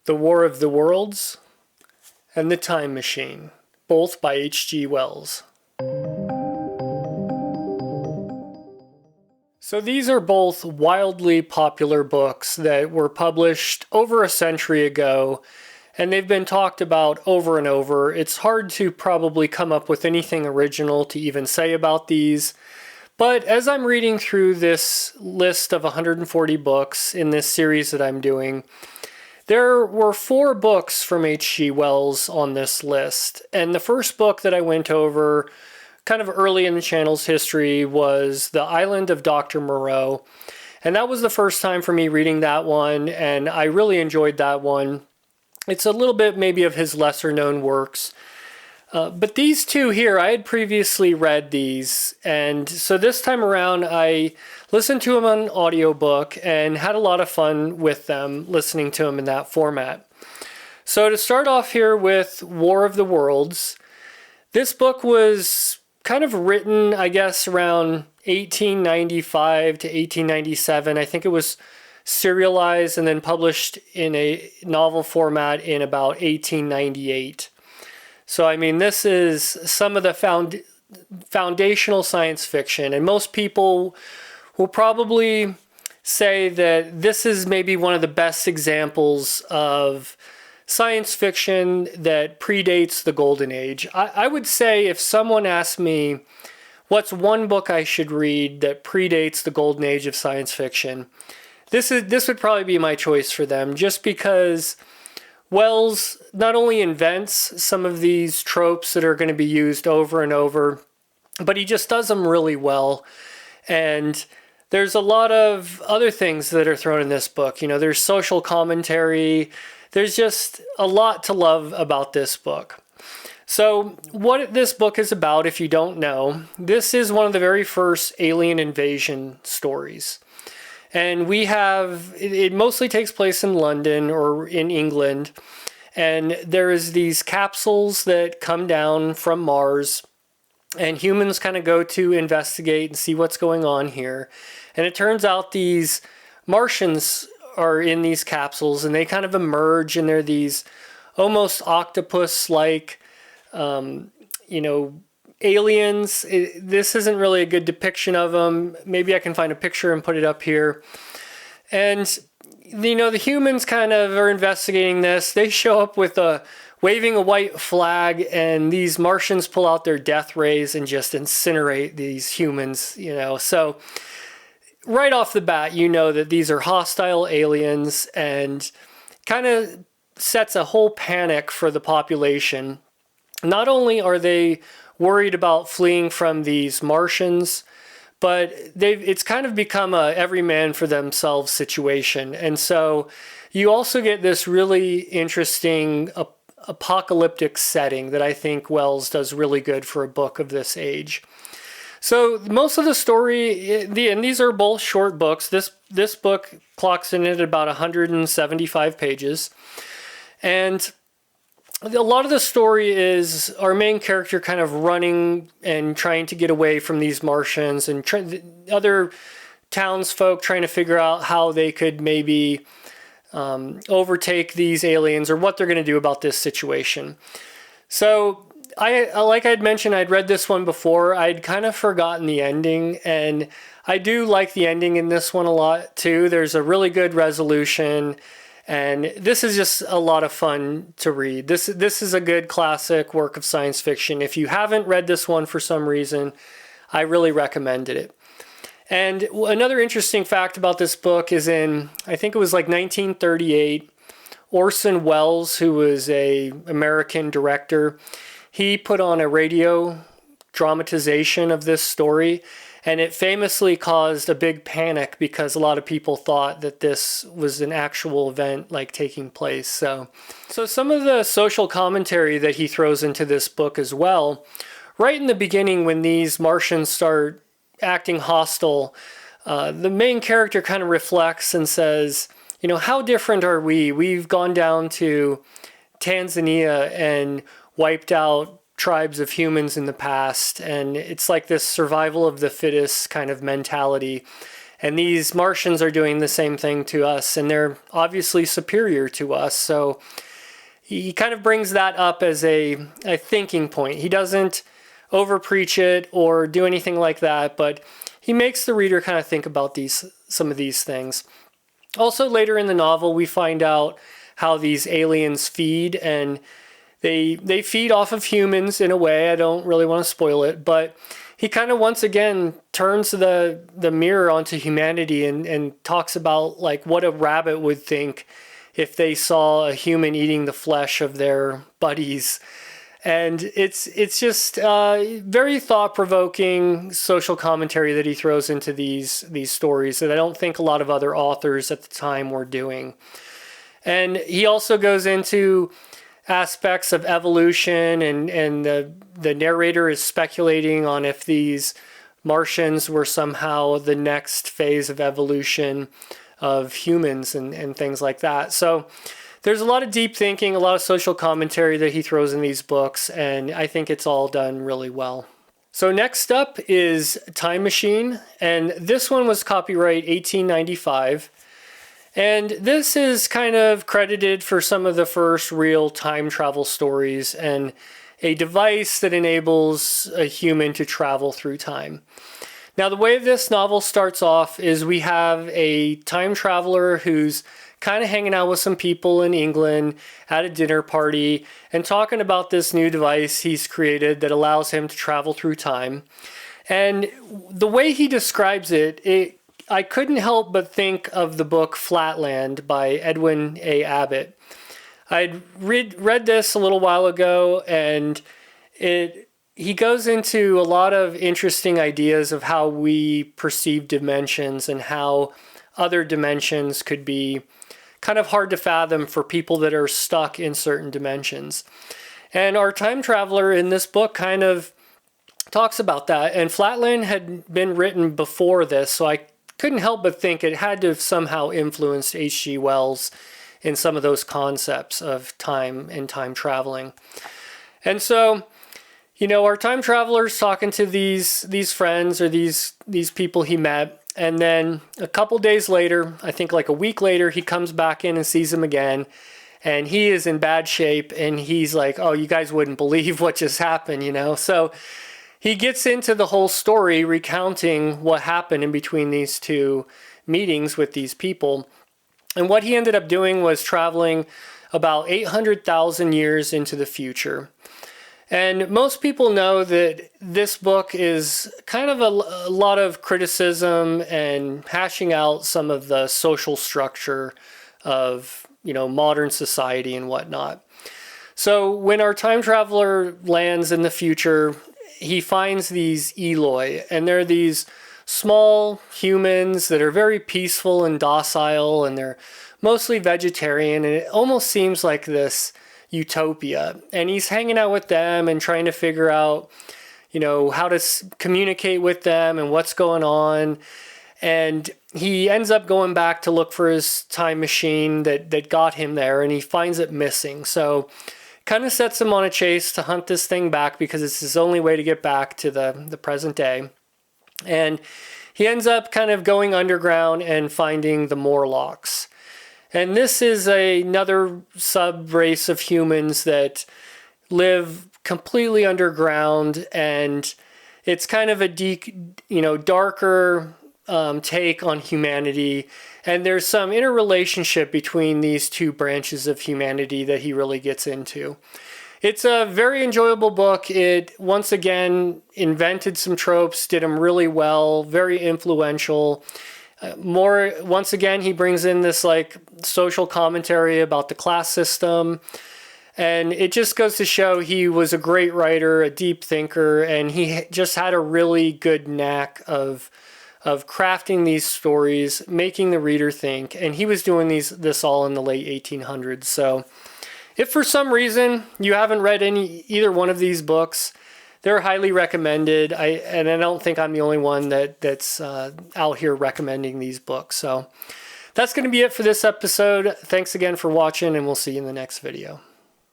The War of the Worlds, and The Time Machine, both by H.G. Wells. So these are both wildly popular books that were published over a century ago, and they've been talked about over and over. It's hard to probably come up with anything original to even say about these. But as I'm reading through this list of 140 books in this series that I'm doing, there were 4 books from H.G. Wells on this list. And the first book that I went over kind of early in the channel's history was The Island of Dr. Moreau. And that was the first time for me reading that one, and I really enjoyed that one. It's a little bit maybe of his lesser known works. But these two here, I had previously read these, and so this time around I listened to them on an audiobook and had a lot of fun with them, listening to them in that format. So to start off here with War of the Worlds, this book was kind of written, I guess, around 1895 to 1897. I think it was serialized and then published in a novel format in about 1898. So, I mean, this is some of the foundational science fiction, and most people will probably say that this is maybe one of the best examples of science fiction that predates the Golden Age. I would say if someone asked me what's one book I should read that predates the Golden Age of science fiction, this would probably be my choice for them, just because Wells not only invents some of these tropes that are going to be used over and over, but he just does them really well. And there's a lot of other things that are thrown in this book. You know, there's social commentary. There's just a lot to love about this book. So what this book is about, if you don't know, this is one of the very first alien invasion stories. And it mostly takes place in London or in England. And there is these capsules that come down from Mars, and humans kind of go to investigate and see what's going on here. And it turns out these Martians are in these capsules, and they kind of emerge, and they're these almost octopus-like, aliens. This isn't really a good depiction of them. Maybe I can find a picture and put it up here. And, the humans kind of are investigating this. They show up with waving a white flag, and these Martians pull out their death rays and just incinerate these humans, So right off the bat, that these are hostile aliens, and kind of sets a whole panic for the population. Not only are they worried about fleeing from these Martians, but it's kind of become a every man for themselves situation. And so you also get this really interesting apocalyptic setting that I think Wells does really good for a book of this age. So most of the story, and these are both short books. This book clocks in at about 175 pages. And a lot of the story is our main character kind of running and trying to get away from these Martians, and other townsfolk trying to figure out how they could maybe overtake these aliens, or what they're going to do about this situation. So like I'd mentioned, I'd read this one before. I'd kind of forgotten the ending, and I do like the ending in this one a lot too. There's a really good resolution. And this is just a lot of fun to read. This is a good classic work of science fiction. If you haven't read this one for some reason, I really recommended it. And another interesting fact about this book is I think it was like 1938, Orson Welles, who was an American director, he put on a radio dramatization of this story. And it famously caused a big panic because a lot of people thought that this was an actual event like taking place. So some of the social commentary that he throws into this book as well, right in the beginning when these Martians start acting hostile, the main character kind of reflects and says, how different are we? We've gone down to Tanzania and wiped out tribes of humans in the past, and it's like this survival of the fittest kind of mentality. And these Martians are doing the same thing to us, and they're obviously superior to us. So he kind of brings that up as a thinking point. He doesn't overpreach it or do anything like that, but he makes the reader kind of think about some of these things. Also, later in the novel, we find out how these aliens feed, and they feed off of humans in a way. I don't really want to spoil it, but he kind of once again turns the mirror onto humanity and talks about like what a rabbit would think if they saw a human eating the flesh of their buddies. And it's just very thought-provoking social commentary that he throws into these stories that I don't think a lot of other authors at the time were doing. And he also goes into aspects of evolution, and the narrator is speculating on if these Martians were somehow the next phase of evolution of humans and things like that. So there's a lot of deep thinking, a lot of social commentary that he throws in these books, and I think it's all done really well. So next up is Time Machine, and this one was copyright 1895. And this is kind of credited for some of the first real time travel stories and a device that enables a human to travel through time. Now, the way this novel starts off is we have a time traveler who's kind of hanging out with some people in England at a dinner party and talking about this new device he's created that allows him to travel through time. And the way he describes it, I couldn't help but think of the book Flatland by Edwin A. Abbott. I'd read this a little while ago, and he goes into a lot of interesting ideas of how we perceive dimensions and how other dimensions could be kind of hard to fathom for people that are stuck in certain dimensions. And our time traveler in this book kind of talks about that. And Flatland had been written before this, so I couldn't help but think it had to have somehow influenced H.G. Wells in some of those concepts of time and time traveling. And so, our time traveler's talking to these friends or these people he met, and then a couple days later, I think like a week later, he comes back in and sees them again, and he is in bad shape, and he's like, oh, you guys wouldn't believe what just happened, So he gets into the whole story recounting what happened in between these two meetings with these people. And what he ended up doing was traveling about 800,000 years into the future. And most people know that this book is kind of a lot of criticism and hashing out some of the social structure of, modern society and whatnot. So when our time traveler lands in the future, he finds these Eloi, and they're these small humans that are very peaceful and docile, and they're mostly vegetarian, and it almost seems like this utopia. And he's hanging out with them and trying to figure out, how to communicate with them and what's going on. And he ends up going back to look for his time machine that got him there, and he finds it missing. So kind of sets him on a chase to hunt this thing back because it's his only way to get back to the present day. And he ends up kind of going underground and finding the Morlocks. And this is another sub-race of humans that live completely underground, and it's kind of a darker take on humanity. And there's some interrelationship between these two branches of humanity that he really gets into. It's a very enjoyable book. It, once again, invented some tropes, did them really well, very influential. Once again, he brings in this social commentary about the class system. And it just goes to show he was a great writer, a deep thinker, and he just had a really good knack of crafting these stories, making the reader think, and he was doing this all in the late 1800s. So if for some reason you haven't read either one of these books, they're highly recommended. I don't think I'm the only one that's out here recommending these books. So that's going to be it for this episode. Thanks again for watching, and we'll see you in the next video.